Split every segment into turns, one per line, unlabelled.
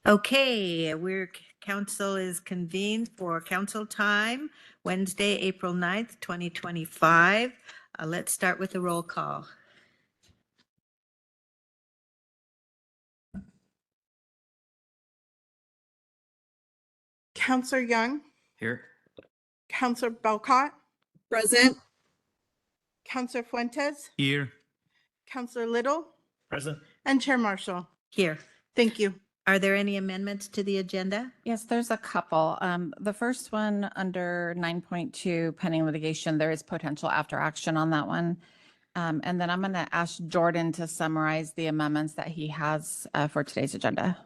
Okay, council is convened for council time, Wednesday, April 9th, 2025. Let's start with the roll call.
Counselor Young,
Here.
Counselor Belcott,
Present.
Counselor Fuentes,
Here.
Counselor Little,
Present.
and Chair Marshall.
Here.
Thank you.
Are there any amendments to the agenda?
Yes, there's a couple. The first one under 9.2 pending litigation, there is potential after action on that one. And then I'm going to ask Jordan to summarize the amendments that he has for today's agenda.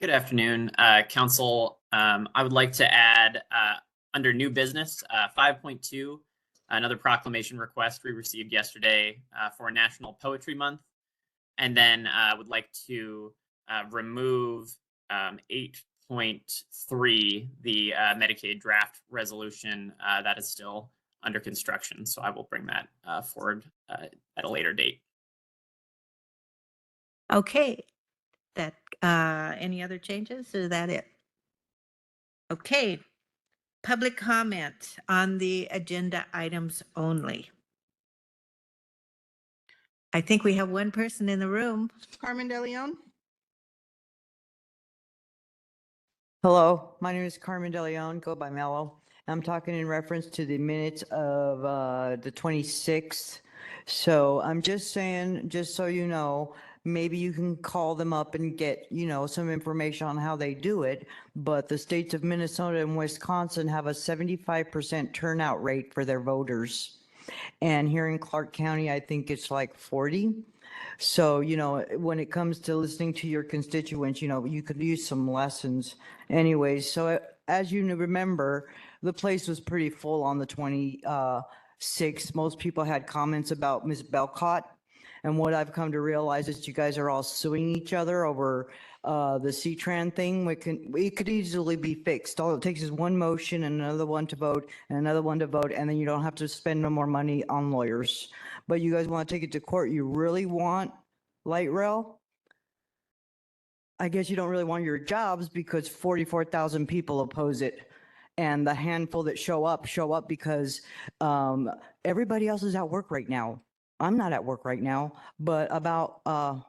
Good afternoon, Council. I would like to add under new business 5.2, another proclamation request we received yesterday for National Poetry Month. And then I would like to remove 8.3, the Medicaid draft resolution that is still under construction. So I will bring that forward at a later date.
Okay, any other changes? Is that it? Okay, public comment on the agenda items only. I think we have one person in the room.
Carmen De Leon.
Hello, my name is Carmen De Leon, go by Mello. I'm talking in reference to the minutes of the 26th. So I'm just saying, just so you know, maybe you can call them up and get, some information on how they do it. But the states of Minnesota and Wisconsin have a 75% turnout rate for their voters. And here in Clark County, I think it's like 40. So, when it comes to listening to your constituents, you could use some lessons. Anyways, so as you remember, the place was pretty full on the 26th. Most people had comments about Ms. Belcott. And what I've come to realize is you guys are all suing each other over the C-Tran thing. It could easily be fixed. All it takes is one motion and another one to vote and another one to vote, and then you don't have to spend no more money on lawyers. But you guys want to take it to court. You really want light rail? I guess you don't really want your jobs because 44,000 people oppose it. And the handful that show up because everybody else is at work right now. I'm not at work right now, but about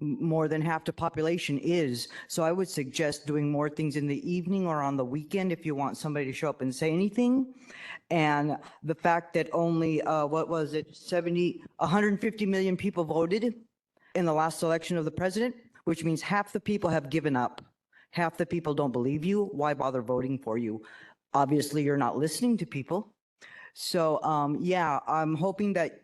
more than half the population is. So I would suggest doing more things in the evening or on the weekend if you want somebody to show up and say anything. And the fact that only, 150 million people voted in the last election of the president, which means half the people have given up. Half the people don't believe you. Why bother voting for you? Obviously, you're not listening to people. So, yeah, I'm hoping that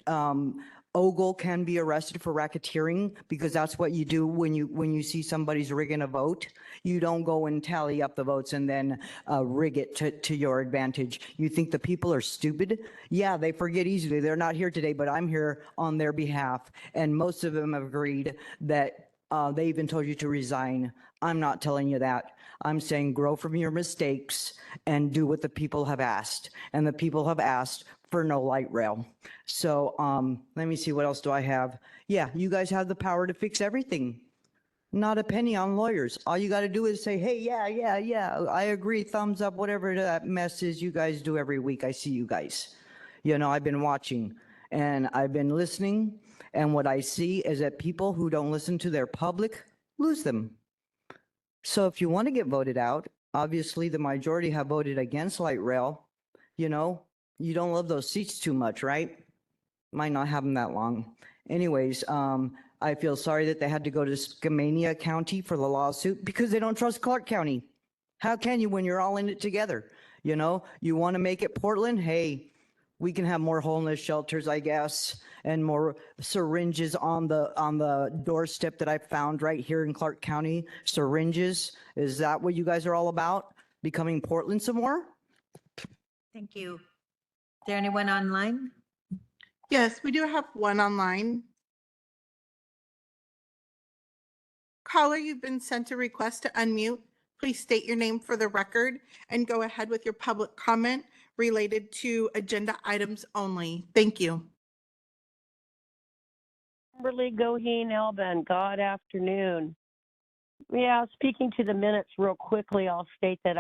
Ogle can be arrested for racketeering, because that's what you do when you see somebody's rigging a vote. You don't go and tally up the votes and then rig it to your advantage. You think the people are stupid? Yeah, they forget easily. They're not here today, but I'm here on their behalf. And most of them have agreed that they even told you to resign. I'm not telling you that. I'm saying grow from your mistakes and do what the people have asked. And the people have asked for no light rail. So let me see, what else do I have? Yeah, you guys have the power to fix everything. Not a penny on lawyers. All you got to do is say, hey, yeah, I agree, thumbs up, whatever that mess is you guys do every week. I see you guys. I've been watching and I've been listening. And what I see is that people who don't listen to their public lose them. So if you want to get voted out, obviously the majority have voted against light rail. You don't love those seats too much, right? Might not have them that long. Anyways, I feel sorry that they had to go to Skamania County for the lawsuit because they don't trust Clark County. How can you when you're all in it together? You want to make it Portland? Hey, we can have more homeless shelters, I guess, and more syringes on the doorstep that I found right here in Clark County. Syringes, is that what you guys are all about? Becoming Portland some more?
Thank you. Is there anyone online?
Yes, we do have one online. Caller, you've been sent a request to unmute. Please state your name for the record and go ahead with your public comment related to agenda items only. Thank you.
Kimberly Goheen Elben, good afternoon.
Yeah, speaking to the minutes real quickly, I'll state that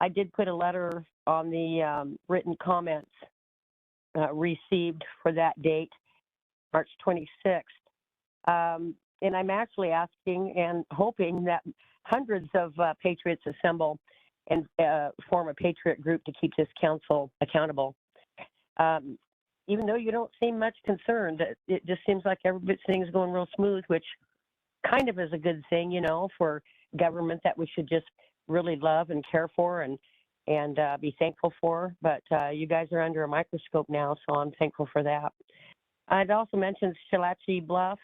I did put a letter on the written comments received for that date, March 26th. And I'm actually asking and hoping that hundreds of patriots assemble and form a patriot group to keep this council accountable. Even though you don't seem much concerned, it just seems like everything's going real smooth, which kind of is a good thing, you know, for government that we should just really love and care for and be thankful for. But you guys are under a microscope now, so I'm thankful for that. I'd also mentioned Shalachie Bluff,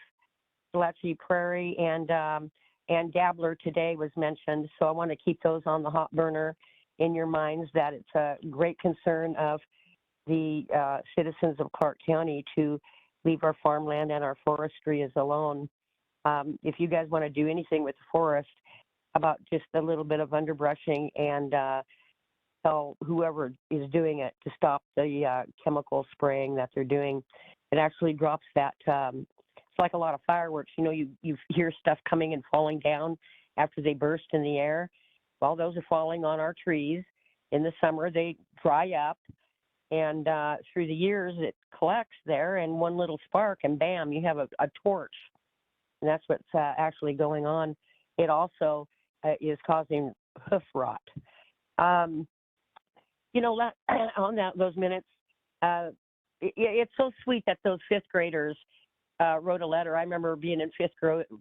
Shalachie Prairie, and Dabbler today was mentioned. So I want to keep those on the hot burner in your minds, that it's a great concern of the citizens of Clark County to leave our farmland and our forestry as alone. If you guys want to do anything with the forest, about just a little bit of underbrushing and tell whoever is doing it to stop the chemical spraying that they're doing. It actually drops that, it's like a lot of fireworks. You know, you hear stuff coming and falling down after they burst in the air. Well, those are falling on our trees. In the summer, they dry up. And through the years, it collects there, and one little spark, and bam, you have a torch. And that's what's actually going on. It also is causing hoof rot. You know, on those minutes, it's so sweet that those fifth graders wrote a letter. I remember being in fifth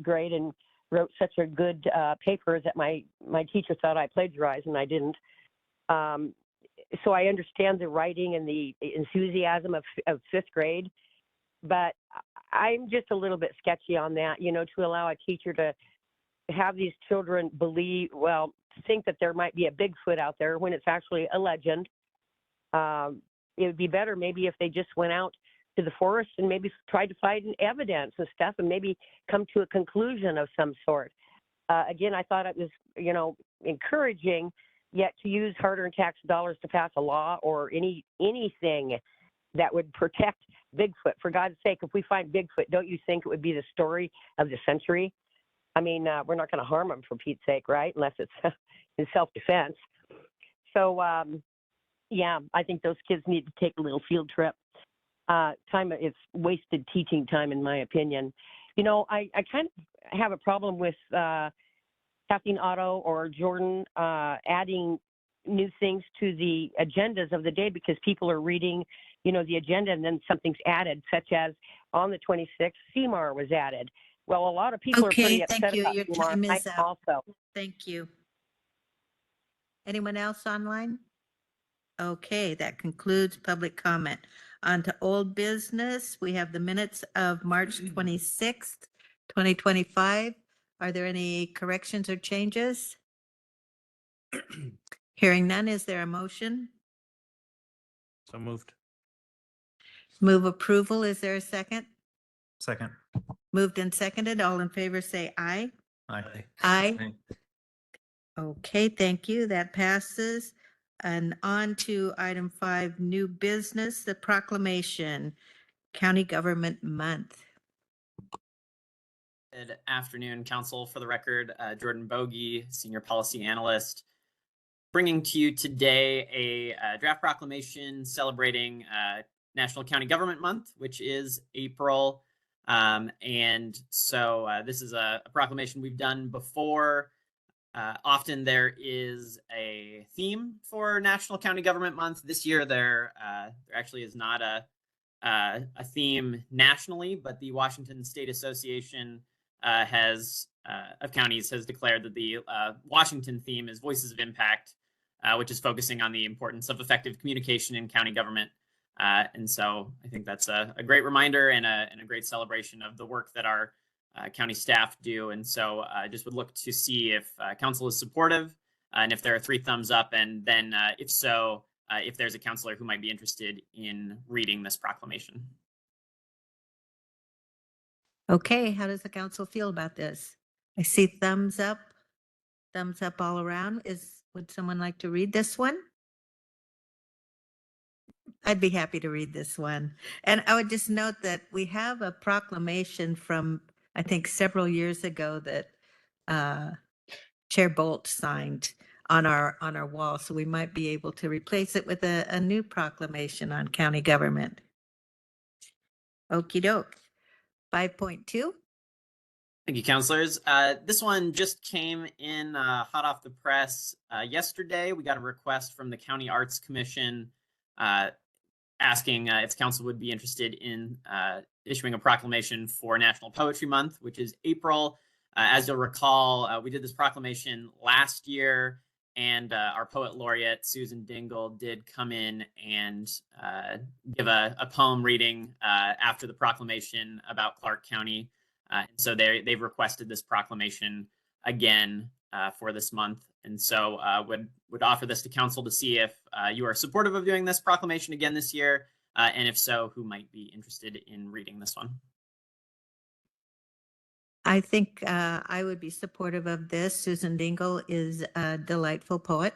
grade and wrote such a good paper that my teacher thought I plagiarized, and I didn't. So I understand the writing and the enthusiasm of fifth grade, but I'm just a little bit sketchy on that, you know, to allow a teacher to have these children think that there might be a Bigfoot out there when it's actually a legend. It would be better maybe if they just went out to the forest and maybe tried to find evidence and stuff and maybe come to a conclusion of some sort. Again, I thought it was, you know, encouraging, yet to use hard-earned tax dollars to pass a law or anything that would protect Bigfoot. For God's sake, if we find Bigfoot, don't you think it would be the story of the century? I mean, we're not going to harm them for Pete's sake, right? Unless it's in self-defense. So, yeah, I think those kids need to take a little field trip. It's wasted teaching time, in my opinion. You know, I kind of have a problem with Kathleen Otto or Jordan adding new things to the agendas of the day, because people are reading, you know, the agenda and then something's added, such as on the 26th, CMAR was added. Well, a lot of people are pretty
Okay, thank
upset
you.
about
Your
CMAR.
time
I
is up.
also.
Thank you. Anyone else online? Okay, that concludes public comment. On to old business. We have the minutes of March 26th, 2025. Are there any corrections or changes? Hearing none, is there a motion?
So moved.
Move approval. Is there a second?
Second.
Moved and seconded. All in favor say aye.
Aye.
Aye. Okay, thank you. That passes. And on to item 5, new business, the proclamation, County Government Month.
Good afternoon, Council. For the record, Jordan Bogie, Senior Policy Analyst, bringing to you today a draft proclamation celebrating National County Government Month, which is April. And so this is a proclamation we've done before. Often there is a theme for National County Government Month. This year there actually is not a theme nationally, but the Washington State Association of Counties has declared that the Washington theme is Voices of Impact, which is focusing on the importance of effective communication in county government. And so I think that's a great reminder and a great celebration of the work that our county staff do. And so I just would look to see if council is supportive and if there are 3 thumbs up, and then if so, if there's a counselor who might be interested in reading this proclamation.
Okay, how does the council feel about this? I see thumbs up all around. Would someone like to read this one? I'd be happy to read this one. And I would just note that we have a proclamation from, I think, several years ago that Chair Bolt signed on our wall, so we might be able to replace it with a new proclamation on county government. Okey doke. 5.2.
Thank you, counselors. This one just came in hot off the press yesterday. We got a request from the County Arts Commission asking if council would be interested in issuing a proclamation for National Poetry Month, which is April. As you'll recall, we did this proclamation last year, and our poet laureate, Susan Dingle, did come in and give a poem reading after the proclamation about Clark County. So they've requested this proclamation again for this month. And so would offer this to council to see if you are supportive of doing this proclamation again this year. And if so, who might be interested in reading this one?
I think I would be supportive of this. Susan Dingle is a delightful poet.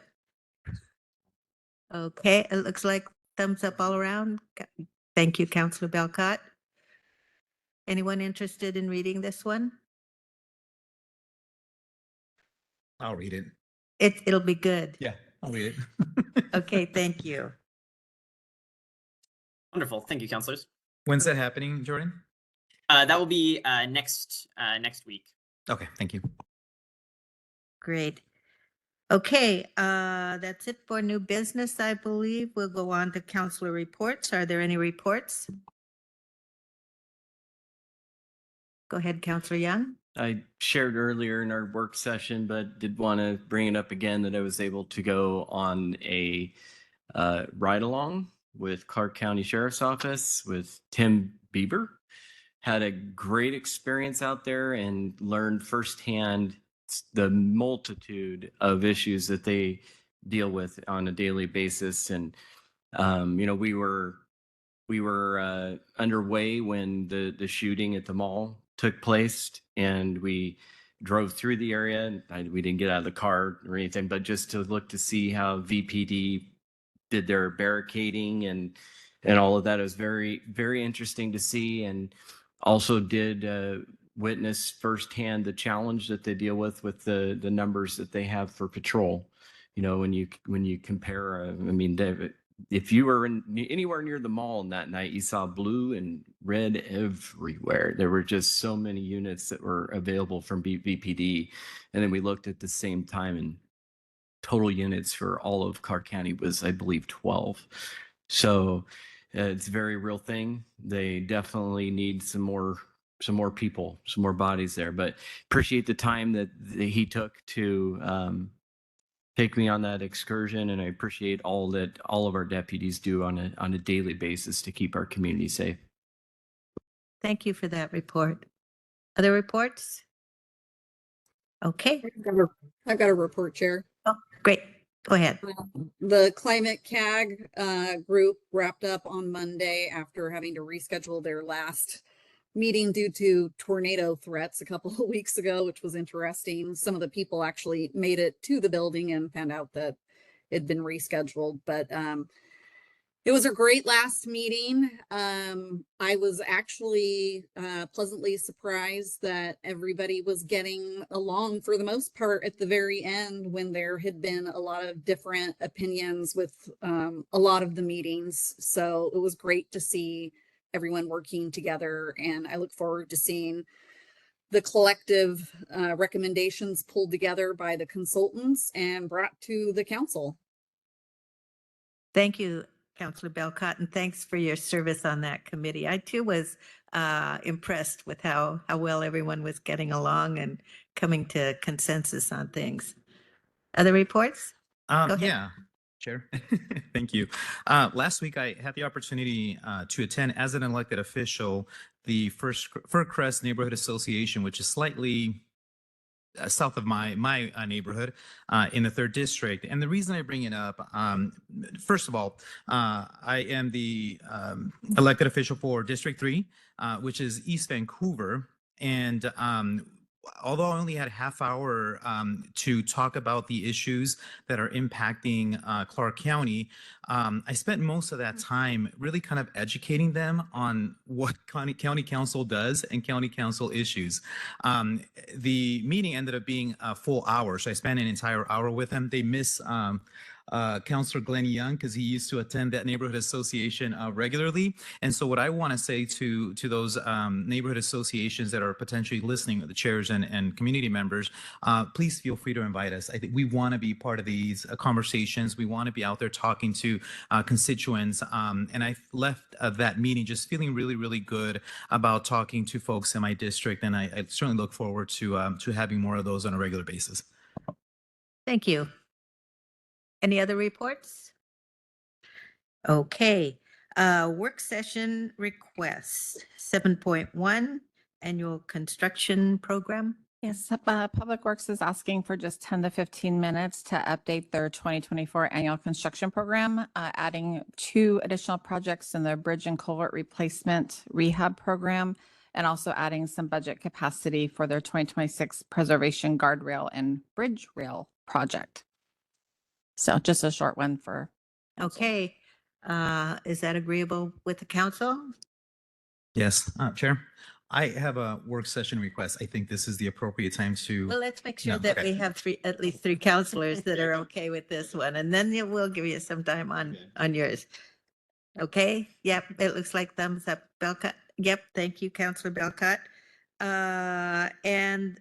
Okay, it looks like thumbs up all around. Thank you, Councilor Belcott. Anyone interested in reading this one?
I'll read it.
It'll be good.
Yeah, I'll read it.
Okay, thank you.
Wonderful. Thank you, counselors.
When's that happening, Jordan?
That will be next week.
Okay, thank you.
Great. Okay, that's it for new business, I believe. We'll go on to councilor reports. Are there any reports? Go ahead, Councilor Young.
I shared earlier in our work session, but did want to bring it up again that I was able to go on a ride along with Clark County Sheriff's Office with Tim Bieber. Had a great experience out there and learned firsthand the multitude of issues that they deal with on a daily basis. And we were underway when the shooting at the mall took place, and we drove through the area. And we didn't get out of the car or anything, but just to look to see how VPD did their barricading and all of that. It was very, very interesting to see, and also did witness firsthand the challenge that they deal with the numbers that they have for patrol. When you compare, David, if you were anywhere near the mall that night, you saw blue and red everywhere. There were just so many units that were available from VPD. And then we looked at the same time, and total units for all of Clark County was, I believe, 12. So it's a very real thing. They definitely need some more people, some more bodies there. But appreciate the time that he took to take me on that excursion, and I appreciate all of our deputies do on a daily basis to keep our community safe.
Thank you for that report. Other reports? Okay,
I've got a report, Chair.
great. Go ahead.
The Climate CAG group wrapped up on Monday after having to reschedule their last meeting due to tornado threats a couple of weeks ago, which was interesting. Some of the people actually made it to the building and found out that it'd been rescheduled, but it was a great last meeting. I was actually pleasantly surprised that everybody was getting along for the most part at the very end, when there had been a lot of different opinions with a lot of the meetings. So it was great to see everyone working together, and I look forward to seeing the collective recommendations pulled together by the consultants and brought to the council.
Thank you, Councilor Belcott, and thanks for your service on that committee. I too was impressed with how well everyone was getting along and coming to consensus on things. Other reports? Go ahead.
Yeah, Chair. Thank you. Last week, I had the opportunity to attend as an elected official the Fir Crest Neighborhood Association, which is slightly south of my neighborhood in the 3rd District. And the reason I bring it up, first of all, I am the elected official for District 3, which is East Vancouver. And although I only had a half hour to talk about the issues that are impacting Clark County, I spent most of that time really kind of educating them on what county council does and county council issues. The meeting ended up being a full hour, so I spent an entire hour with them. They miss Councilor Glenn Young because he used to attend that neighborhood association regularly. And so what I want to say to those neighborhood associations that are potentially listening, the chairs and community members, please feel free to invite us. I think we want to be part of these conversations. We want to be out there talking to constituents. And I left that meeting just feeling really, really good about talking to folks in my district. And I certainly look forward to having more of those on a regular basis.
Thank you. Any other reports? Okay, work session requests, 7.1, annual construction program.
Yes, Public Works is asking for just 10 to 15 minutes to update their 2024 annual construction program, adding 2 additional projects in their bridge and culvert replacement rehab program, and also adding some budget capacity for their 2026 preservation guardrail and bridge rail project. So just a short one for.
Okay, is that agreeable with the council?
Yes, Chair. I have a work session request. I think this is the appropriate time to.
Well, let's make sure
No,
that
okay.
we have at least 3 counselors that are okay with this one, and then we'll give you some time on yours. Okay, yep, it looks like thumbs up. Belcott, yep, thank you, Counselor Belcott. And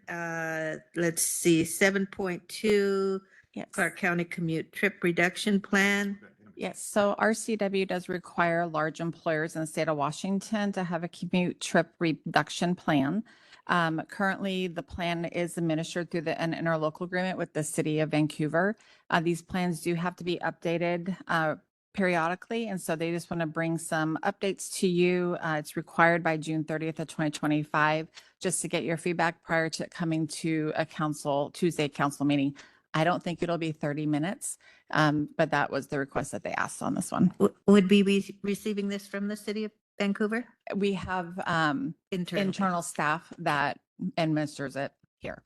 let's see, 7.2,
Yes.
Clark County commute trip reduction plan.
Yes, so RCW does require large employers in the state of Washington to have a commute trip reduction plan. Currently, the plan is administered through an interlocal agreement with the city of Vancouver. These plans do have to be updated periodically, and so they just want to bring some updates to you. It's required by June 30th of 2025, just to get your feedback prior to coming to a Tuesday council meeting. I don't think it'll be 30 minutes, but that was the request that they asked on this one.
Would we be receiving this from the city of Vancouver?
We have
Internally.
internal staff that administers it here.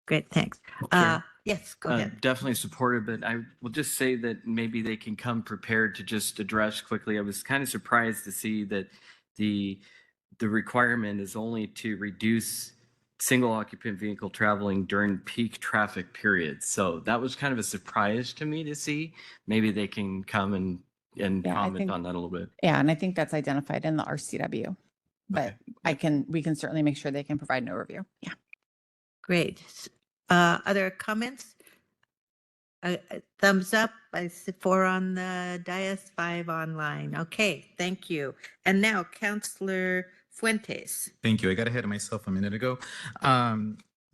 Great, thanks.
Chair.
Yes, go ahead.
Definitely supportive, but I will just say that maybe they can come prepared to just address quickly. I was kind of surprised to see that the requirement is only to reduce single occupant vehicle traveling during peak traffic periods. So that was kind of a surprise to me to see. Maybe they can come and
Yeah, I
comment
think-
on that a little bit.
Yeah, and I think that's identified in the RCW, but we can certainly make sure they can provide an overview. Yeah.
Great. Other comments? Thumbs up. I see 4 on the dais, 5 online. Okay, thank you. And now Counselor Fuentes.
Thank you. I got ahead of myself a minute ago.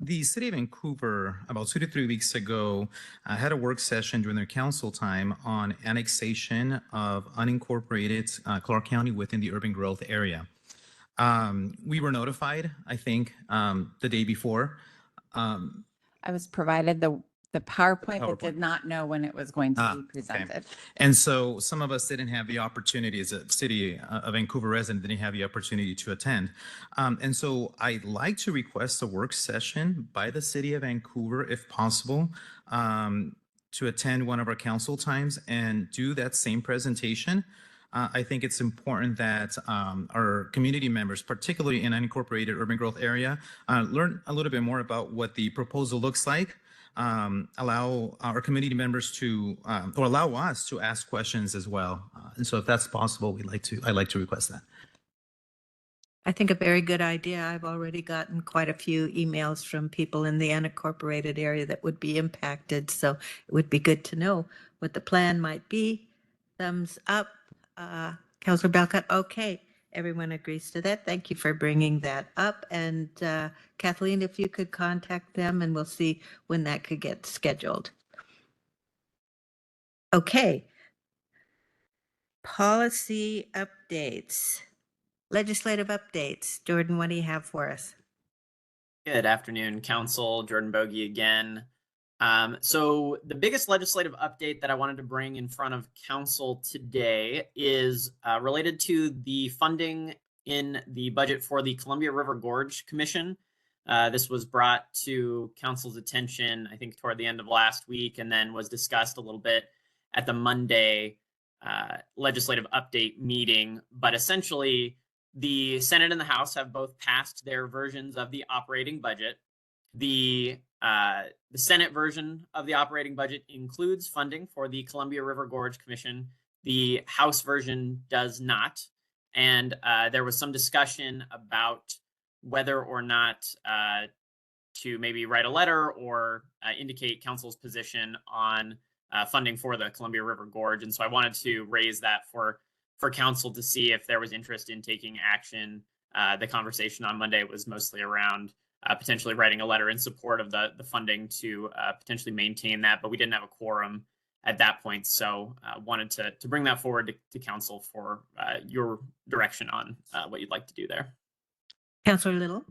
The city of Vancouver, about 2 to 3 weeks ago, had a work session during their council time on annexation of unincorporated Clark County within the urban growth area. We were notified, I think, the day before.
I was provided the PowerPoint, but
PowerPoint.
did not know when it was going to be
okay.
presented.
And so some of us didn't have the opportunity, as a city of Vancouver resident, didn't have the opportunity to attend. And so I'd like to request a work session by the city of Vancouver, if possible, to attend one of our council times and do that same presentation. I think it's important that our community members, particularly in unincorporated urban growth area, learn a little bit more about what the proposal looks like. Allow our community members to, or allow us to ask questions as well. And so if that's possible, I'd like to request that.
I think a very good idea. I've already gotten quite a few emails from people in the unincorporated area that would be impacted. So it would be good to know what the plan might be. Thumbs up. Councilor Belcott, okay. Everyone agrees to that. Thank you for bringing that up. And Kathleen, if you could contact them and we'll see when that could get scheduled. Okay. Policy updates. Legislative updates. Jordan, what do you have for us?
Good afternoon, Council. Jordan Bogie again. So the biggest legislative update that I wanted to bring in front of Council today is related to the funding in the budget for the Columbia River Gorge Commission. This was brought to council's attention, I think, toward the end of last week, and then was discussed a little bit at the Monday legislative update meeting. But essentially, the Senate and the House have both passed their versions of the operating budget. The Senate version of the operating budget includes funding for the Columbia River Gorge Commission. The House version does not. And there was some discussion about whether or not to maybe write a letter or indicate council's position on funding for the Columbia River Gorge. And so I wanted to raise that for council to see if there was interest in taking action. The conversation on Monday was mostly around potentially writing a letter in support of the funding to potentially maintain that, but we didn't have a quorum at that point. So wanted to bring that forward to council for your direction on what you'd like to do there.
Councillor Little.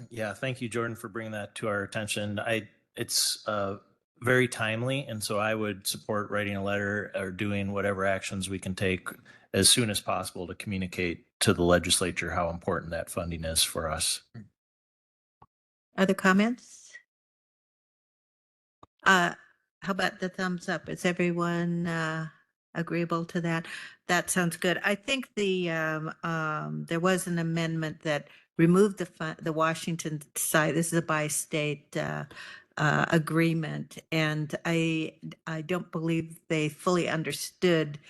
Yeah, thank you, Jordan, for bringing that to our attention. It's very timely, and so I would support writing a letter or doing whatever actions we can take as soon as possible to communicate to the legislature how important that funding is for us.
Other comments? How about the thumbs up? Is everyone agreeable to that? That sounds good. I think there was an amendment that removed the Washington side. This is a bi-state agreement, and I don't believe they fully understood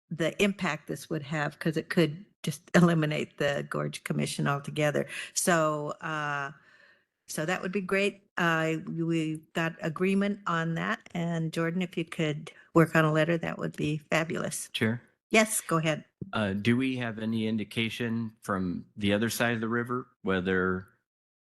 the impact this would have, because it could just eliminate the Gorge Commission altogether. So so that would be great. We got agreement on that, and Jordan, if you could work on a letter, that would be fabulous.
Chair,
Yes, go ahead.
do we have any indication from the other side of the river whether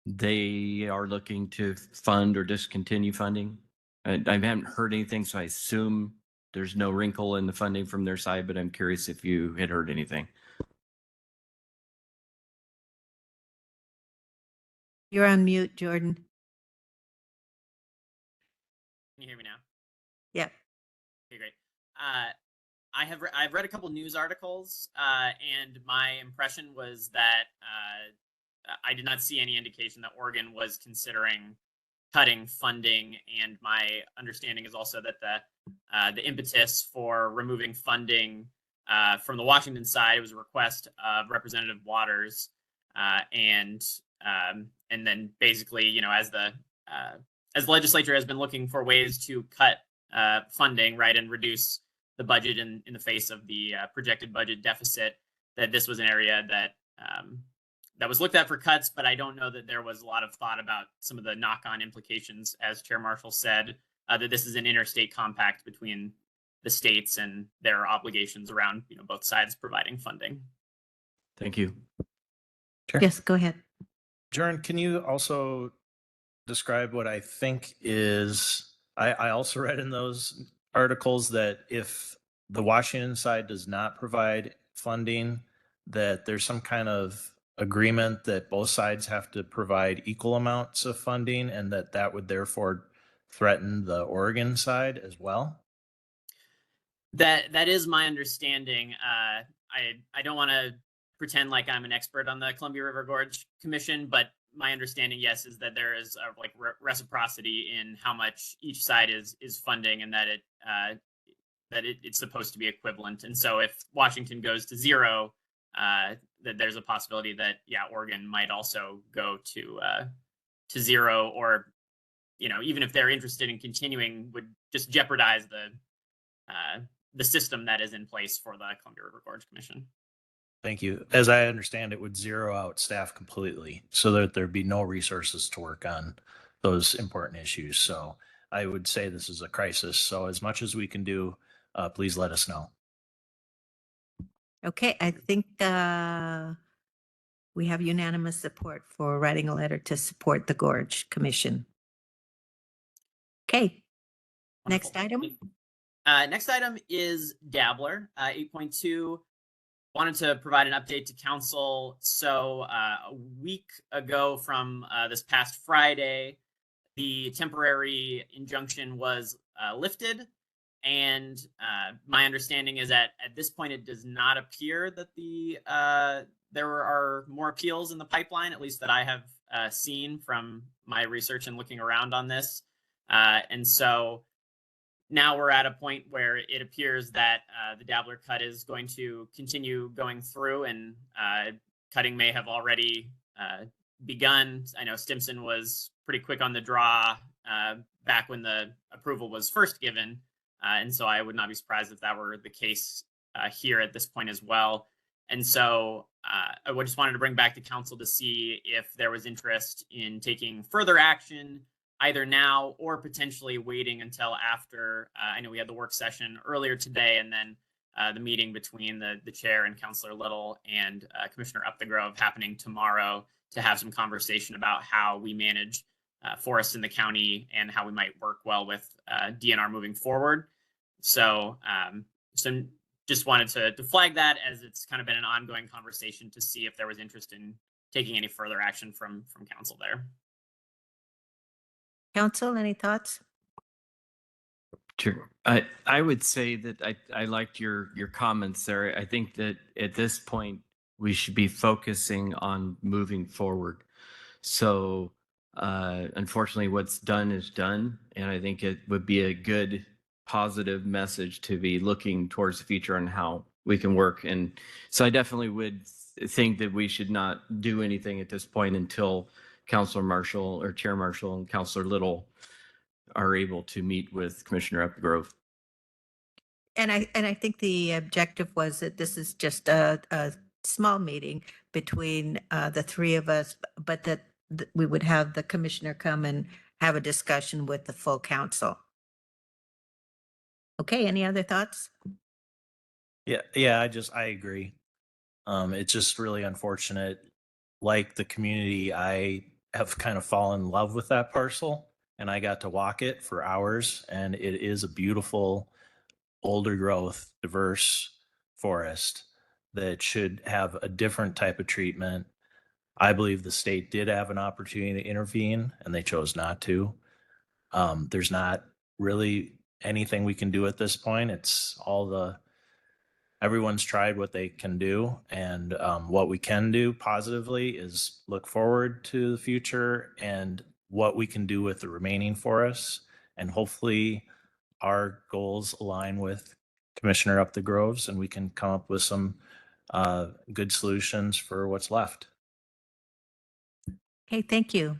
they are looking to fund or discontinue funding? I haven't heard anything, so I assume there's no wrinkle in the funding from their side, but I'm curious if you had heard anything.
You're on mute, Jordan.
Can you hear me now?
Yeah.
Okay, great. I've read a couple news articles, and my impression was that I did not see any indication that Oregon was considering cutting funding, and my understanding is also that the impetus for removing funding from the Washington side was a request of Representative Waters, and then basically, you know, as the legislature has been looking for ways to cut funding, right, and reduce the budget in the face of the projected budget deficit, that this was an area that that was looked at for cuts, but I don't know that there was a lot of thought about some of the knock-on implications, as Chair Marshall said, that this is an interstate compact between the states and their obligations around, you know, both sides providing funding.
Thank you.
Sure.
Yes, go ahead.
Jordan, can you also describe what I think is, I also read in those articles that if the Washington side does not provide funding, that there's some kind of agreement that both sides have to provide equal amounts of funding, and that would therefore threaten the Oregon side as well?
That is my understanding. I don't want to pretend like I'm an expert on the Columbia River Gorge Commission, but my understanding, yes, is that there is like reciprocity in how much each side is funding, and that it's supposed to be equivalent. And so if Washington goes to zero, that there's a possibility that, yeah, Oregon might also go to zero, or, you know, even if they're interested in continuing, would just jeopardize the system that is in place for the Columbia River Gorge Commission.
Thank you. As I understand, it would zero out staff completely so that there'd be no resources to work on those important issues. So I would say this is a crisis. So as much as we can do, please let us know.
Okay, I think we have unanimous support for writing a letter to support the Gorge Commission. Okay, next
Wonderful.
item.
Next item is Dabbler, 8.2. Wanted to provide an update to council. So a week ago from this past Friday, the temporary injunction was lifted. And my understanding is that at this point, it does not appear that there are more appeals in the pipeline, at least that I have seen from my research and looking around on this. And so now we're at a point where it appears that the Dabbler cut is going to continue going through, and cutting may have already begun. I know Stimson was pretty quick on the draw back when the approval was first given. And so I would not be surprised if that were the case here at this point as well. And so I just wanted to bring back to council to see if there was interest in taking further action, either now or potentially waiting until after. I know we had the work session earlier today, and then the meeting between the chair and Councilor Little and Commissioner Upthegrove happening tomorrow to have some conversation about how we manage forests in the county and how we might work well with DNR moving forward. So, just wanted to flag that, as it's kind of been an ongoing conversation to see if there was interest in taking any further action from council there.
Council, any thoughts?
Sure. I would say that I liked your comments there. I think that at this point, we should be focusing on moving forward. So unfortunately, what's done is done. And I think it would be a good positive message to be looking towards the future on how we can work. And so I definitely would think that we should not do anything at this point until Councilor Marshall or Chair Marshall and Councilor Little are able to meet with Commissioner Upgrove.
And I think the objective was that this is just a small meeting between the three of us, but that we would have the commissioner come and have a discussion with the full council. Okay, any other thoughts?
Yeah, I agree. It's just really unfortunate. Like the community, I have kind of fallen in love with that parcel, and I got to walk it for hours, and it is a beautiful, older growth, diverse forest that should have a different type of treatment. I believe the state did have an opportunity to intervene, and they chose not to. There's not really anything we can do at this point. It's everyone's tried what they can do, and what we can do positively is look forward to the future and what we can do with the remaining forests, and hopefully our goals align with Commissioner Upthegrove's, and we can come up with some good solutions for what's left.
Okay, thank you.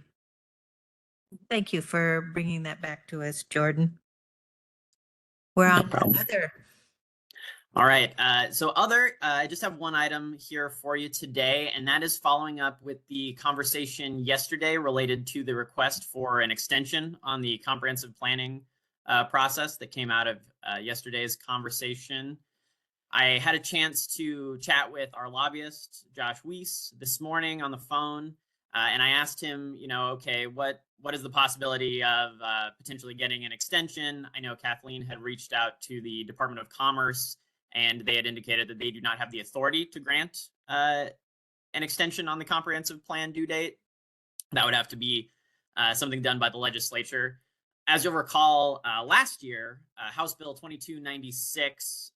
Thank you for bringing that back to us, Jordan. We're on
problem.
other.
All right. So I just have one item here for you today, and that is following up with the conversation yesterday related to the request for an extension on the comprehensive planning process that came out of yesterday's conversation. I had a chance to chat with our lobbyist, Josh Weiss, this morning on the phone, and I asked him, okay, what is the possibility of potentially getting an extension? I know Kathleen had reached out to the Department of Commerce, and they had indicated that they do not have the authority to grant an extension on the comprehensive plan due date. That would have to be something done by the legislature. As you'll recall, last year, House Bill 2296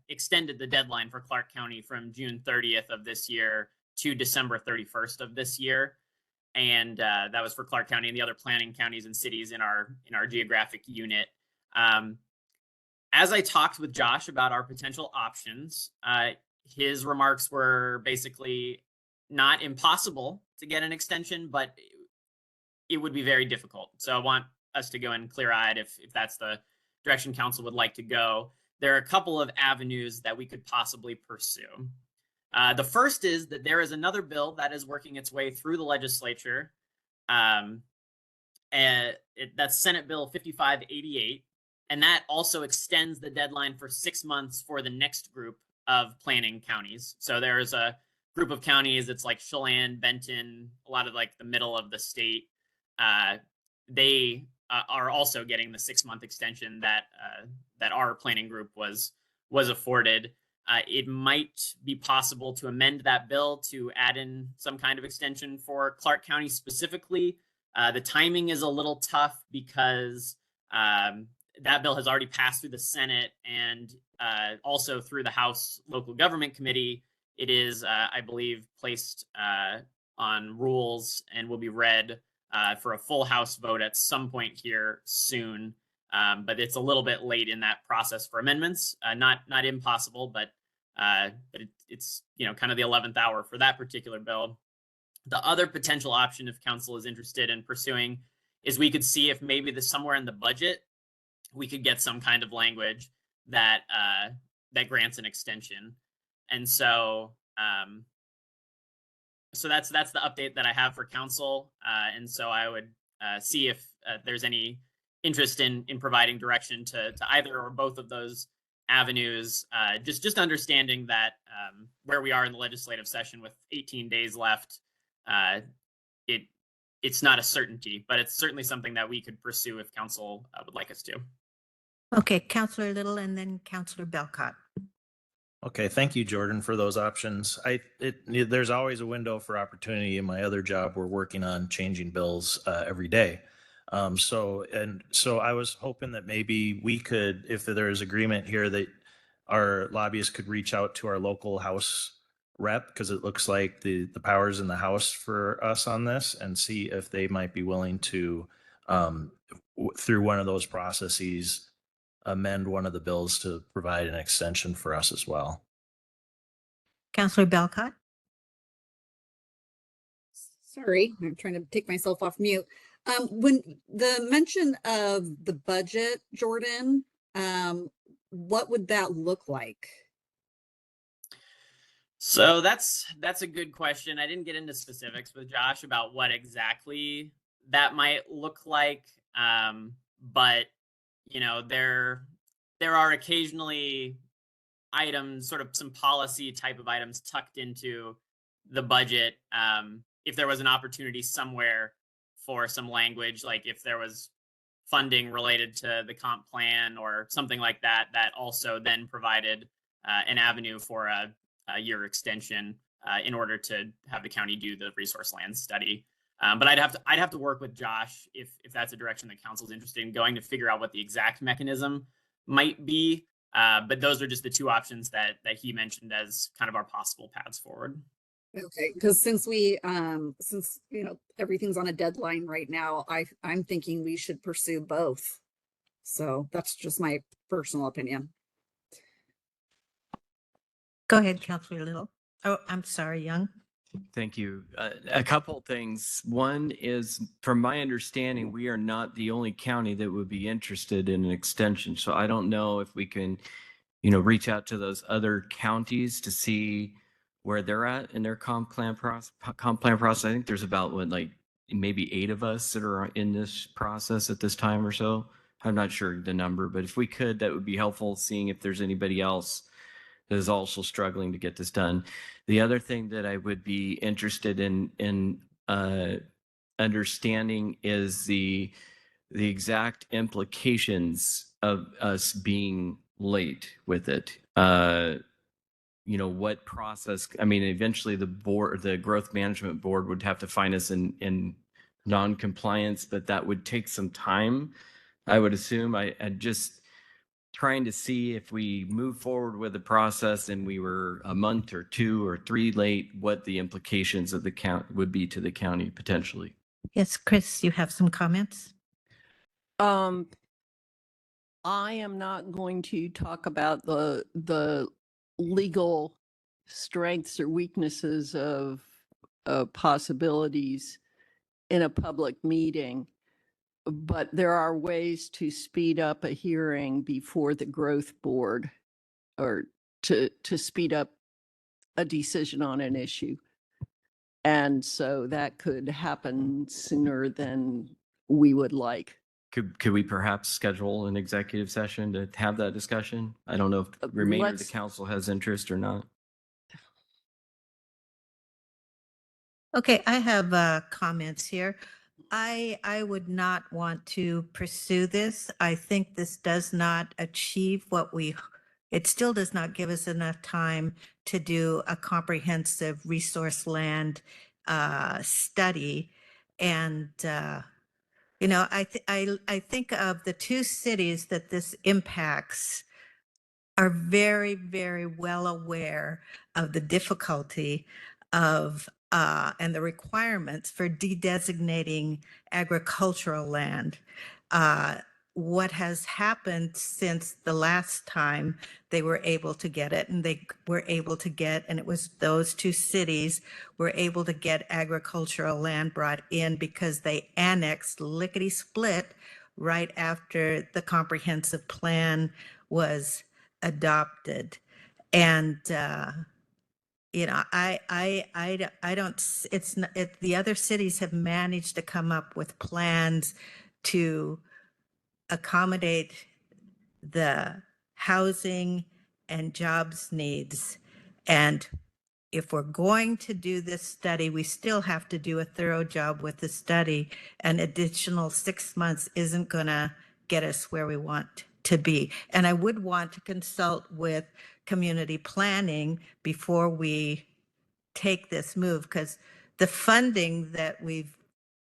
extended the deadline for Clark County from June 30th of this year to December 31st of this year. And that was for Clark County and the other planning counties and cities in our geographic unit. As I talked with Josh about our potential options, his remarks were basically not impossible to get an extension, but it would be very difficult. So I want us to go in clear-eyed if that's the direction council would like to go. There are a couple of avenues that we could possibly pursue. The first is that there is another bill that is working its way through the legislature. And that's Senate Bill 5588. And that also extends the deadline for 6 months for the next group of planning counties. So there's a group of counties, it's like Chelan, Benton, a lot of like the middle of the state. They are also getting the 6-month extension that our planning group was afforded. It might be possible to amend that bill to add in some kind of extension for Clark County specifically. The timing is a little tough because that bill has already passed through the Senate and also through the House Local Government Committee. It is, I believe, placed on rules and will be read for a full House vote at some point here soon. But it's a little bit late in that process for amendments. Not impossible, but it's kind of the 11th hour for that particular bill. The other potential option, if council is interested in pursuing, is we could see if maybe somewhere in the budget we could get some kind of language that that grants an extension. And so that's the update that I have for council. And so I would see if there's any interest in providing direction to either or both of those avenues. Just understanding that where we are in the legislative session with 18 days left, it's not a certainty, but it's certainly something that we could pursue if council would like us to.
Okay, Counselor Little and then Counselor Belcott.
Okay, thank you, Jordan, for those options. There's always a window for opportunity in my other job. We're working on changing bills every day. So I was hoping that maybe we could, if there is agreement here, that our lobbyists could reach out to our local House rep, because it looks like the power's in the House for us on this, and see if they might be willing to, through one of those processes, amend one of the bills to provide an extension for us as well.
Counselor Belcott.
Sorry, I'm trying to take myself off mute. When the mention of the budget, Jordan, what would that look like?
So that's a good question. I didn't get into specifics with Josh about what exactly that might look like. But there are occasionally items, sort of some policy type of items tucked into the budget. If there was an opportunity somewhere for some language, like if there was funding related to the comp plan or something like that, that also then provided an avenue for a year extension in order to have the county do the resource land study. But I'd have to work with Josh if that's a direction that council's interested in going, to figure out what the exact mechanism might be. But those are just the two options that he mentioned as kind of our possible paths forward.
Okay, because since everything's on a deadline right now, I'm thinking we should pursue both. So that's just my personal opinion.
Go ahead, Counselor Little. Oh, I'm sorry, Young.
Thank you. A couple things. One is, from my understanding, we are not the only county that would be interested in an extension. So I don't know if we can, reach out to those other counties to see where they're at in their comp plan process. I think there's about maybe 8 of us that are in this process at this time or so. I'm not sure the number, but if we could, that would be helpful, seeing if there's anybody else that is also struggling to get this done. The other thing that I would be interested in understanding is the exact implications of us being late with it. What process? I mean, eventually the growth management board would have to find us in non-compliance, but that would take some time, I would assume. I just trying to see if we move forward with the process and we were a month or 2 or 3 late, what the implications of the count would be to the county potentially.
Yes, Chris, you have some comments?
I am not going to talk about the legal strengths or weaknesses of possibilities in a public meeting, but there are ways to speed up a hearing before the growth board, or to speed up a decision on an issue. And so that could happen sooner than we would like.
Could we perhaps schedule an executive session to have that discussion? I don't know if the remainder of the council has interest or not.
Okay, I have comments here. I would not want to pursue this. I think this does not achieve it still does not give us enough time to do a comprehensive resource land study. And I think of the 2 cities that this impacts are very, very well aware of the difficulty of and the requirements for de-designating agricultural land. What has happened since the last time they were able to get it, and they were able to get, and it was those two cities were able to get agricultural land brought in because they annexed lickety-split right after the comprehensive plan was adopted. And I don't, it's, the other cities have managed to come up with plans to accommodate the housing and jobs needs. And if we're going to do this study, we still have to do a thorough job with the study. An additional 6 months isn't going to get us where we want to be. And I would want to consult with community planning before we take this move, because the funding that we've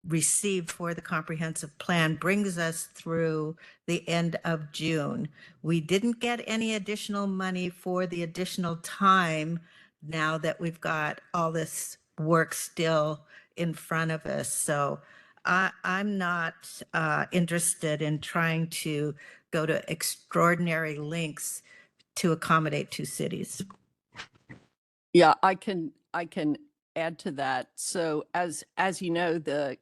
received for the comprehensive plan brings us through the end of June. We didn't get any additional money for the additional time now that we've got all this work still in front of us. So I'm not interested in trying to go to extraordinary lengths to accommodate two cities.
Yeah, I can add to that. So as you know, the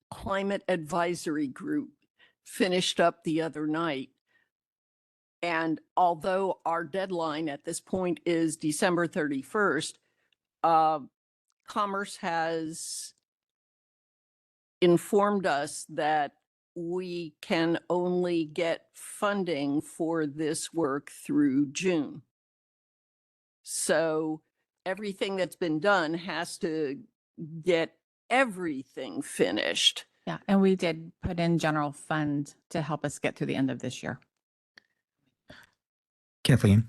Climate Advisory Group finished up the other night. And although our deadline at this point is December 31st, Commerce has informed us that we can only get funding for this work through June. So everything that's been done has to get everything finished.
Yeah, and we did put in general fund to help us get through the end of this year.
Kathleen,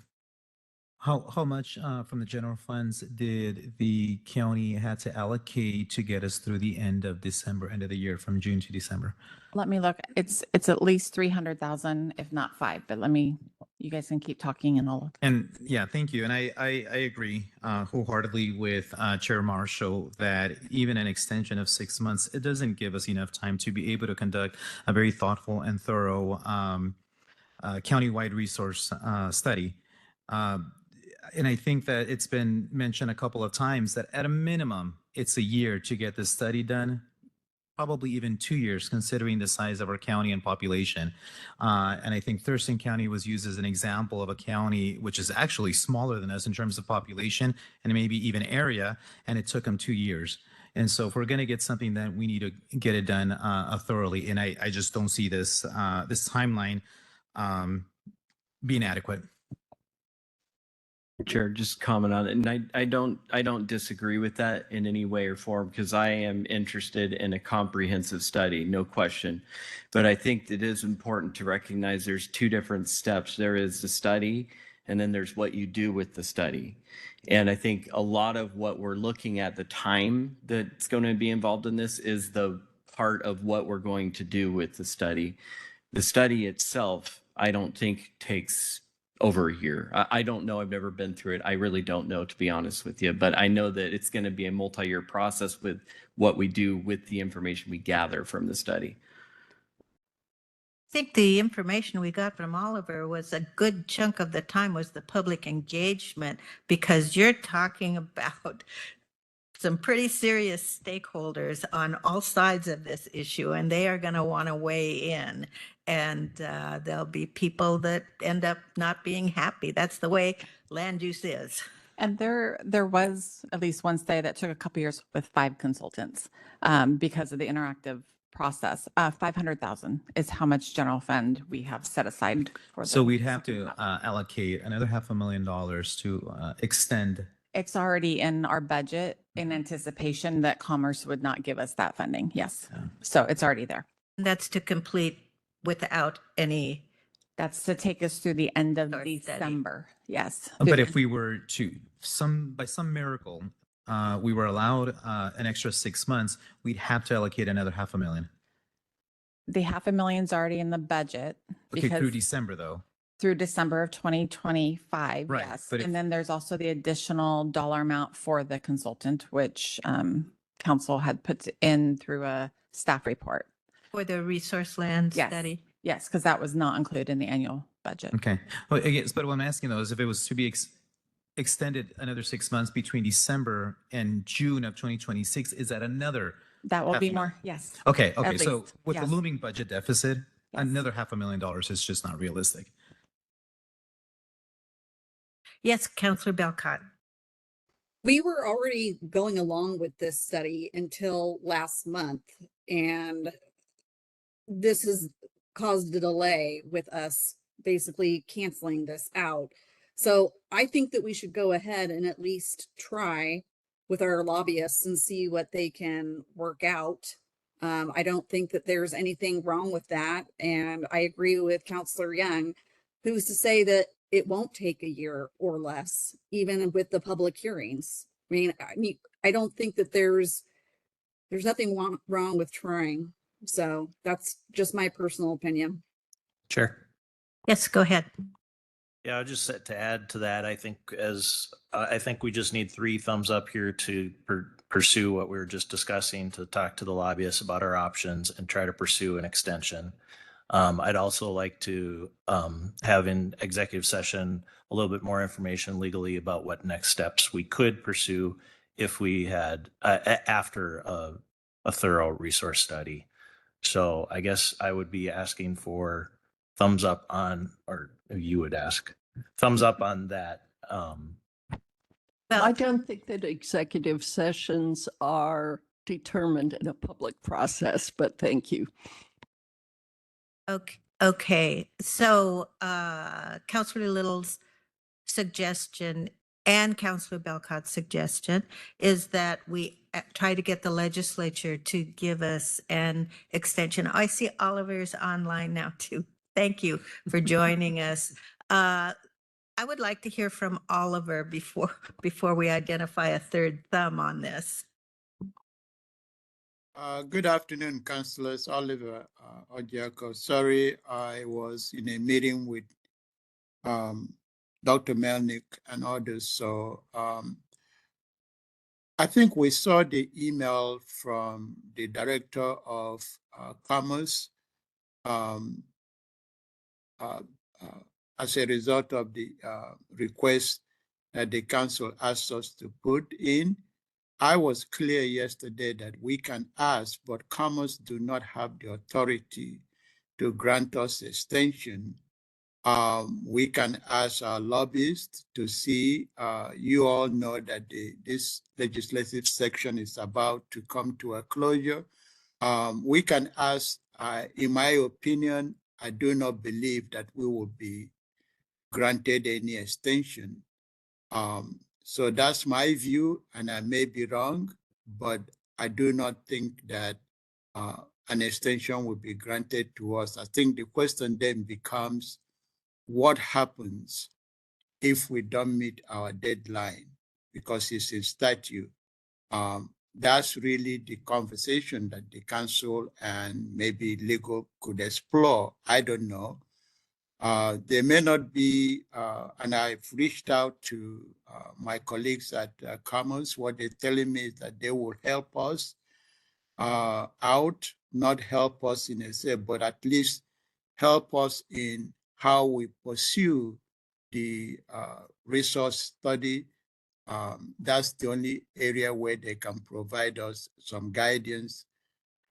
how much from the general funds did the county had to allocate to get us through the end of December, end of the year, from June to December?
Let me look. It's at least 300,000, if not 5, but you guys can keep talking and I'll.
And yeah, thank you. And I agree wholeheartedly with Chair Marshall that even an extension of 6 months, it doesn't give us enough time to be able to conduct a very thoughtful and thorough countywide resource study. And I think that it's been mentioned a couple of times that at a minimum, it's a year to get this study done, probably even 2 years, considering the size of our county and population. And I think Thurston County was used as an example of a county which is actually smaller than us in terms of population and maybe even area, and it took them 2 years. And so if we're going to get something done, we need to get it done thoroughly. And I just don't see this this timeline being adequate.
Chair, just comment on it. And I don't disagree with that in any way or form, because I am interested in a comprehensive study, no question. But I think it is important to recognize there's two different steps. There is the study, and then there's what you do with the study. And I think a lot of what we're looking at, the time that's going to be involved in this, is the part of what we're going to do with the study. The study itself, I don't think takes over a year. I don't know. I've never been through it. I really don't know, to be honest with you. But I know that it's going to be a multi-year process with what we do with the information we gather from the study.
I think the information we got from Oliver was a good chunk of the time was the public engagement, because you're talking about some pretty serious stakeholders on all sides of this issue, and they are going to want to weigh in. And there'll be people that end up not being happy. That's the way land use is.
And there was at least one study that took a couple years with 5 consultants because of the interactive process. 500,000 is how much general fund we have set aside for.
So we'd have to allocate another $500,000 to extend.
It's already in our budget in anticipation that Commerce would not give us that funding. Yes.
Yeah.
So it's already there.
That's to complete without any.
That's to take us through the end of
Or study.
December. Yes.
But if we were to, by some miracle, we were allowed an extra 6 months, we'd have to allocate another $500,000.
The $500,000's already in the budget.
Okay, through
because-
December though.
through December of 2025.
Right,
Yes.
but if-
And then there's also the additional dollar amount for the consultant, which council had put in through a staff report.
For the resource land
Yes.
study.
Yes, because that was not included in the annual budget.
Okay. Well, again, but what I'm asking though is if it was to be extended another 6 months between December and June of 2026, is that another?
That will be
Half-
more, yes.
Okay,
At
okay. So
least,
with the
yes.
looming budget deficit,
Yes.
another $500,000 is just not realistic.
Yes, Counselor Belcott.
We were already going along with this study until last month, and this has caused a delay with us basically canceling this out. So I think that we should go ahead and at least try with our lobbyists and see what they can work out. I don't think that there's anything wrong with that. And I agree with Counselor Young, who's to say that it won't take a year or less, even with the public hearings. I don't think that there's nothing wrong with trying. So that's just my personal opinion.
Chair.
Yes, go ahead.
Yeah, just to add to that, I think I think we just need 3 thumbs up here to pursue what we were just discussing, to talk to the lobbyists about our options and try to pursue an extension. I'd also like to have in executive session a little bit more information legally about what next steps we could pursue if we had after a thorough resource study. So I guess I would be asking for thumbs up on, or you would ask, thumbs up on that.
I don't think that executive sessions are determined in a public process, but thank you.
Okay. So Counselor Little's suggestion and Counselor Belcott's suggestion is that we try to get the legislature to give us an extension. I see Oliver's online now too. Thank you for joining us. I would like to hear from Oliver before we identify a third thumb on this.
Good afternoon, Councillors. Oliver Ojiako. Sorry, I was in a meeting with Dr. Melnick and others. So I think we saw the email from the Director of Commerce as a result of the request that the council asked us to put in. I was clear yesterday that we can ask, but Commerce do not have the authority to grant us extension. We can ask our lobbyists to see. You all know that this legislative section is about to come to a closure. We can ask, in my opinion, I do not believe that we will be granted any extension. So that's my view, and I may be wrong, but I do not think that an extension will be granted to us. I think the question then becomes, what happens if we don't meet our deadline? Because it's in statute. That's really the conversation that the council and maybe legal could explore. I don't know. There may not be, and I've reached out to my colleagues at Commerce. What they're telling me is that they will help us out, not help us in a say, but at least help us in how we pursue the resource study. That's the only area where they can provide us some guidance,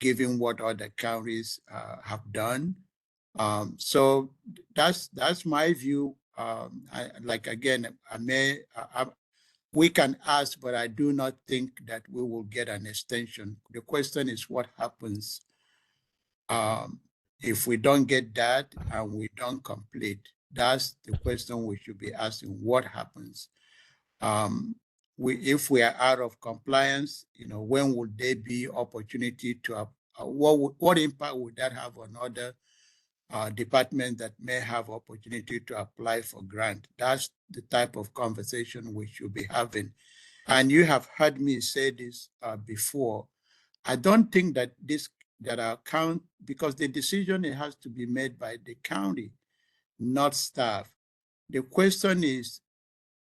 given what other counties have done. So that's my view. We can ask, but I do not think that we will get an extension. The question is what happens if we don't get that and we don't complete. That's the question we should be asking. What happens? If we are out of compliance, when would there be opportunity to? What impact would that have on other departments that may have opportunity to apply for grant? That's the type of conversation we should be having. And you have heard me say this before. I don't think that our county, because the decision, it has to be made by the county. not staff. The question is,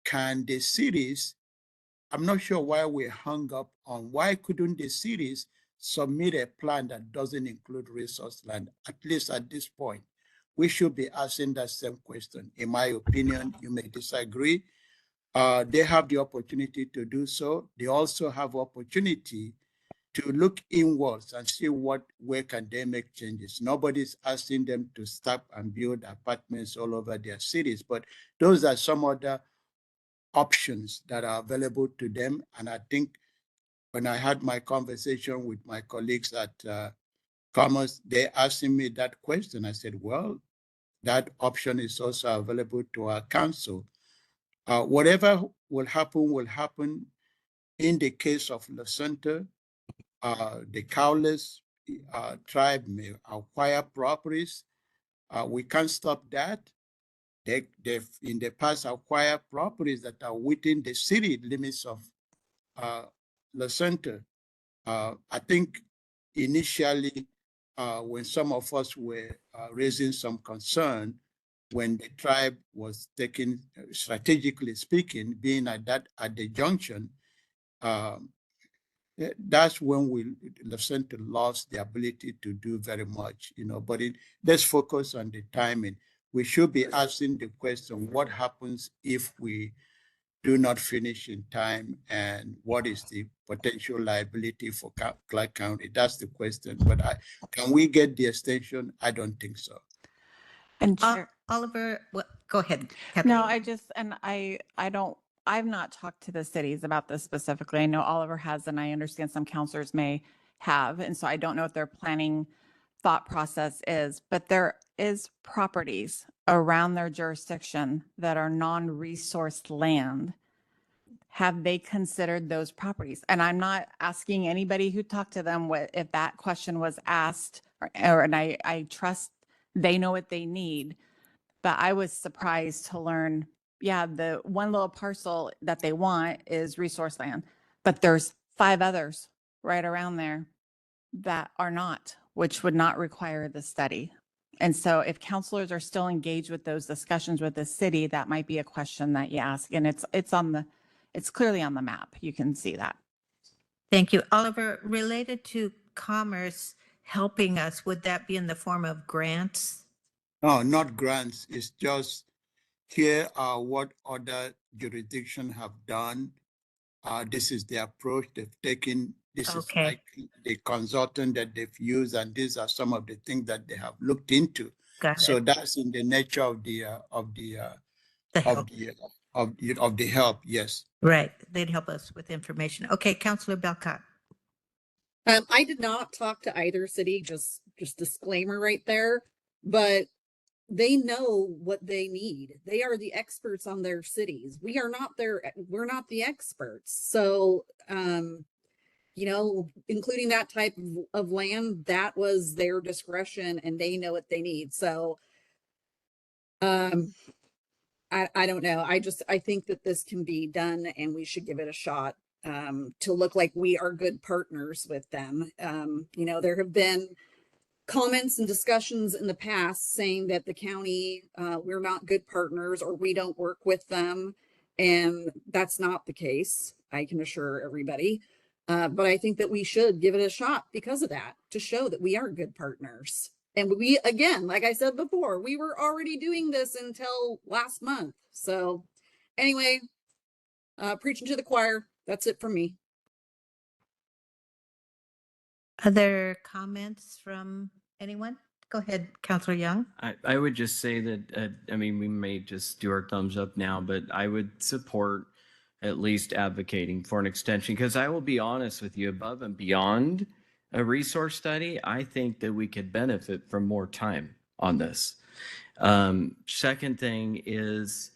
can the cities, I'm not sure why we're hung up on why couldn't the cities submit a plan that doesn't include resource land, at least at this point. We should be asking that same question. In my opinion, you may disagree. They have the opportunity to do so. They also have opportunity to look inwards and see where can they make changes. Nobody's asking them to stop and build apartments all over their cities, but those are some other options that are available to them. And I think when I had my conversation with my colleagues at Commerce, they asking me that question. I said, well, that option is also available to our council. Whatever will happen. In the case of La Center, the Cowless tribe may acquire properties. We can't stop that. They've in the past acquired properties that are within the city limits of La Center. I think initially, when some of us were raising some concern, when the tribe was taking, strategically speaking, being at the junction, that's when the center lost the ability to do very much, but let's focus on the timing. We should be asking the question, what happens if we do not finish in time, and what is the potential liability for Clark County? That's the question. But can we get the extension? I don't think so.
And Chair,
Oliver, go ahead.
no,
Kathleen.
I've not talked to the cities about this specifically. I know Oliver has, and I understand some counselors may have. And so I don't know what their planning thought process is, but there is properties around their jurisdiction that are non-resource land. Have they considered those properties? And I'm not asking anybody who talked to them if that question was asked, and I trust they know what they need. But I was surprised to learn, yeah, the one little parcel that they want is resource land, but there's 5 others right around there that are not, which would not require the study. And so if counselors are still engaged with those discussions with the city, that might be a question that you ask. And it's clearly on the map. You can see that.
Thank you. Oliver, related to Commerce helping us, would that be in the form of grants?
No, not grants. It's just here are what other jurisdictions have done. This is the approach they've taken. This is like the consultant that they've used, and these are some of the things that they have looked into. So that's in the nature of the help. Yes.
Right. They'd help us with information. Okay, Councilor Belcott.
I did not talk to either city, just disclaimer right there, but they know what they need. They are the experts on their cities. We're not the experts. So, including that type of land, that was their discretion and they know what they need. So, I don't know. I think that this can be done and we should give it a shot, to look like we are good partners with them. There have been comments and discussions in the past saying that the county, we're not good partners or we don't work with them. And that's not the case. I can assure everybody. But I think that we should give it a shot because of that, to show that we are good partners. And we, again, like I said before, we were already doing this until last month. So anyway, preaching to the choir. That's it from me.
Other comments from anyone? Go ahead, Councilor Young.
I would just say that, we may just do our thumbs up now, but I would support at least advocating for an extension, because I will be honest with you, above and beyond a resource study, I think that we could benefit from more time on this. Second thing is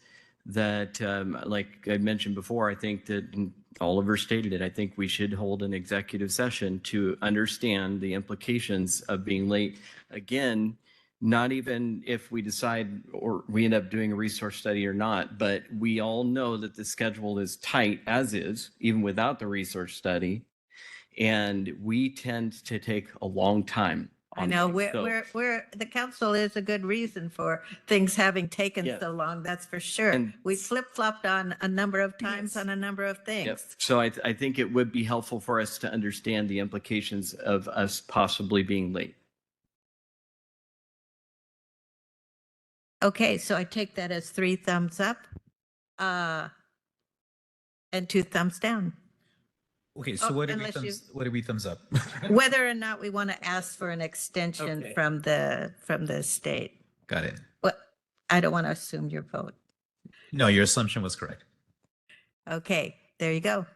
that, like I mentioned before, I think that Oliver stated it, I think we should hold an executive session to understand the implications of being late. Again, not even if we decide or we end up doing a resource study or not, but we all know that the schedule is tight as is, even without the resource study. And we tend to take a long time
I
on
know,
things. So-
the council is a good reason for things having taken
Yes.
so long, that's for sure.
And-
We flip-flopped on a number of times
Yes.
on a number of
Yep.
things.
So I think it would be helpful for us to understand the implications of us possibly being late.
Okay, so I take that as 3 thumbs up, and 2 thumbs down.
Okay, so
Oh,
what did we
unless you-
what did we thumbs up?
Whether or not we want to ask for an extension
Okay.
from the state.
Got it.
What, I don't want to assume your vote.
No, your assumption was correct.
Okay, there you go.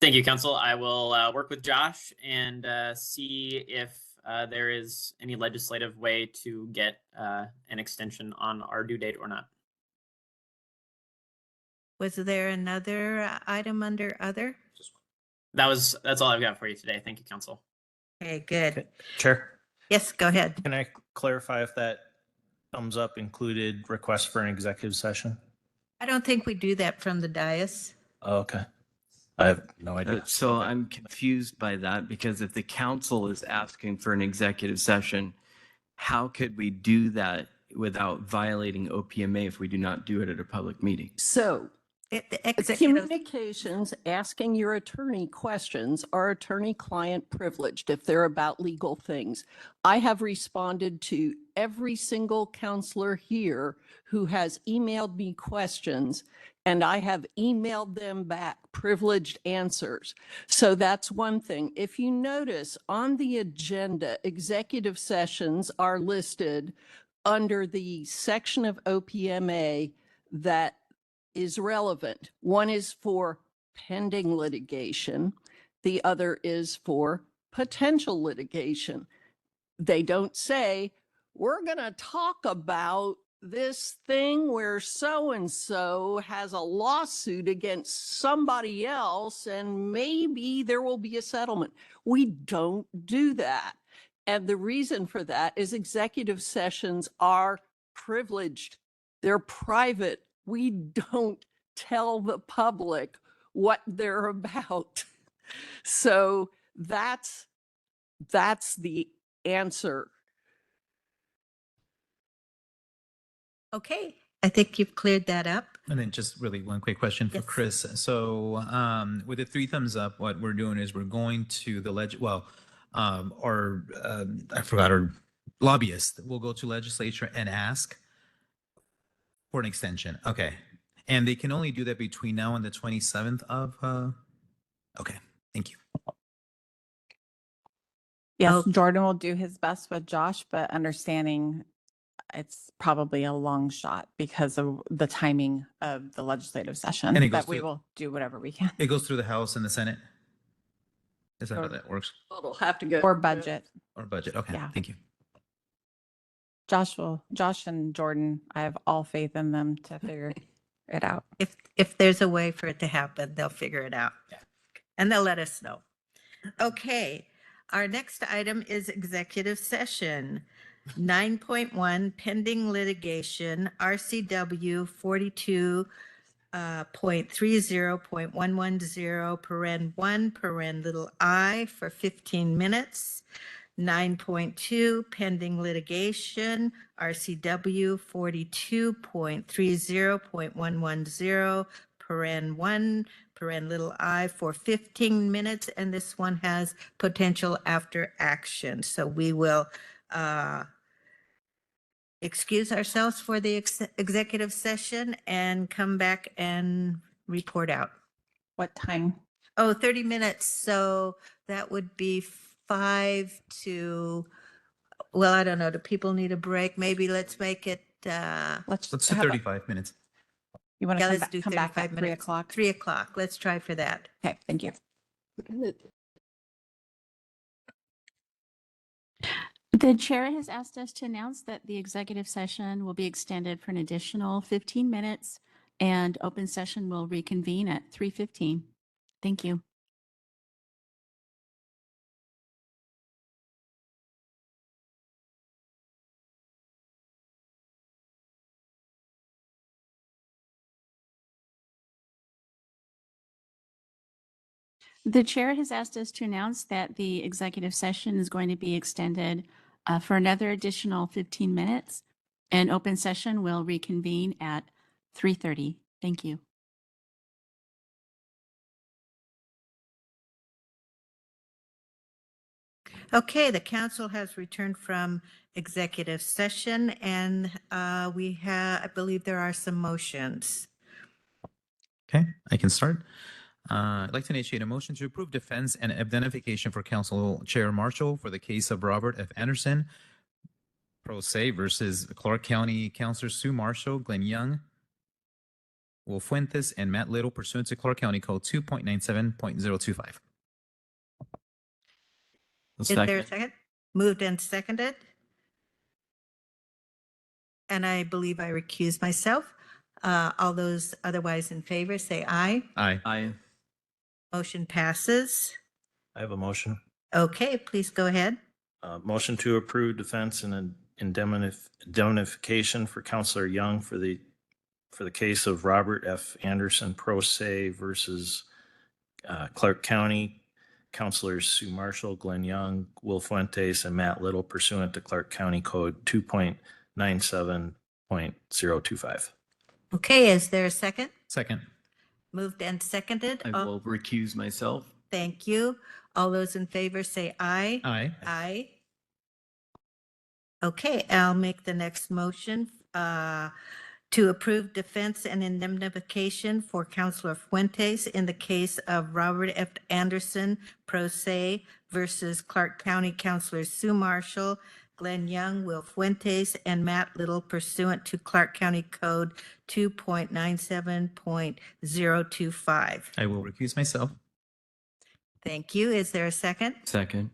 Thank you, Council. I will work with Josh and see if there is any legislative way to get an extension on our due date or not.
Was there another item under other?
That's all I've got for you today. Thank you, Council.
Okay, good.
Okay. Chair,
Yes, go ahead.
can I clarify if that thumbs up included request for an executive session?
I don't think we do that from the dais.
Oh, okay. I have no idea.
So I'm confused by that because if the council is asking for an executive session, how could we do that without violating OPMA if we do not do it at a public meeting?
So
The executive,
communications, asking your attorney questions are attorney-client privileged if they're about legal things. I have responded to every single counselor here who has emailed me questions, and I have emailed them back privileged answers. So that's one thing. If you notice on the agenda, executive sessions are listed under the section of OPMA that is relevant. One is for pending litigation. The other is for potential litigation. They don't say, we're going to talk about this thing where so-and-so has a lawsuit against somebody else and maybe there will be a settlement. We don't do that. And the reason for that is executive sessions are privileged. They're private. We don't tell the public what they're about. So that's the answer.
okay, I think you've cleared that up.
And then just really one quick question for
Yes.
Chris. So with the 3 thumbs up, what we're doing is we're going to the I forgot our lobbyist. We'll go to legislature and ask for an extension. Okay. And they can only do that between now and the 27th of, okay, thank you.
Yes,
Okay.
Jordan will do his best with Josh, but understanding it's probably a long shot because of the timing of the legislative session.
And it goes
But we
through-
will do whatever we can.
It goes through the House and the Senate? Is that how that works?
It'll have to go.
Or budget.
Or budget? Okay,
Yeah.
thank you.
Josh and Jordan, I have all faith in them to figure it out.
If there's a way for it to happen, they'll figure it out.
Yeah.
And they'll let us know. Okay, our next item is executive session. 9.1 pending litigation, RCW 42.30.110, paren 1, paren little I for 15 minutes. 9.2 pending litigation, RCW 42.30.110, paren 1, paren little I for 15 minutes, and this one has potential after action. So we will excuse ourselves for the executive session and come back and report out.
What time?
Oh, 30 minutes. So that would be 5 to, well, I don't know. Do people need a break? Maybe let's make it,
Let's
Let's do
have a-
35 minutes.
You want
yeah,
to
let's do
come back
35
at 3
minutes.
o'clock?
3 o'clock. Let's try for that.
Okay, thank you.
The chair has asked us to announce that the executive session will be extended for an additional 15 minutes and open session will reconvene at 3:15. Thank you. The chair has asked us to announce that the executive session is going to be extended for another additional 15 minutes, and open session will reconvene at 3:30. Thank you.
Okay, the council has returned from executive session and we have, I believe there are some motions.
Okay, I can start. I'd like to initiate a motion to approve defense and identification for Council Chair Marshall for the case of Robert F. Anderson, pro se, versus Clark County Councilor Sue Marshall, Glenn Young, Will Fuentes, and Matt Little pursuant to Clark County Code 2.97.025.
Is there a second? Moved and seconded. And I believe I recuse myself. All those otherwise in favor, say aye.
Aye.
Aye.
Motion passes.
I have a motion.
Okay, please go ahead.
Motion to approve defense and indemnification for Counselor Young for the case of Robert F. Anderson pro se versus Clark County Counselors Sue Marshall, Glenn Young, Will Fuentes, and Matt Little pursuant to Clark County Code 2.97.025.
Okay, is there a second?
Second.
Moved and seconded.
I will recuse myself.
Thank you. All those in favor say aye.
Aye.
Aye. Okay, I'll make the next motion to approve defense and indemnification for Counselor Fuentes in the case of Robert F. Anderson, pro se, versus Clark County Counselors Sue Marshall, Glenn Young, Will Fuentes, and Matt Little pursuant to Clark County Code 2.97.025.
I will recuse myself.
Thank you. Is there a second?
Second.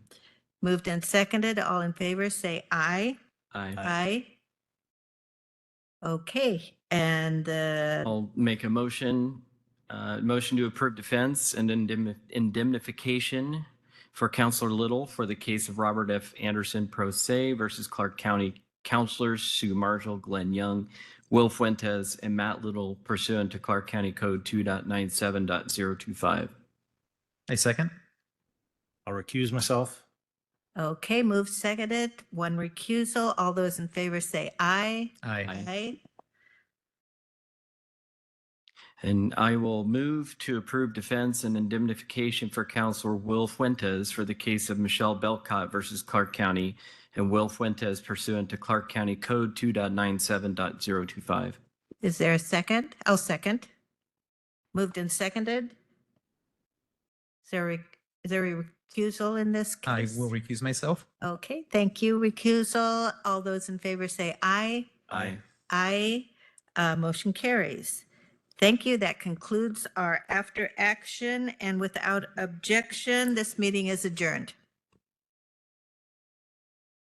Moved and seconded. All in favor, say aye.
Aye.
Aye. Okay, and
I'll make a motion to approve defense and indemnification for Counselor Little for the case of Robert F. Anderson pro se versus Clark County Counselors Sue Marshall, Glenn Young, Will Fuentes, and Matt Little pursuant to Clark County Code 2.97.025.
I second.
I'll recuse myself.
okay, moved, seconded, one recusal. All those in favor say aye.
Aye.
Aye.
And I will move to approve defense and indemnification for Counselor Will Fuentes for the case of Michelle Belcott versus Clark County and Will Fuentes pursuant to Clark County Code 2.97.025.
Is there a second? I'll second. Moved and seconded. Is there a recusal in this
I
case?
will recuse myself.
Okay, thank you. Recusal. All those in favor say aye.
Aye.
Aye. Motion carries. Thank you. That concludes our after action, and without objection, this meeting is adjourned.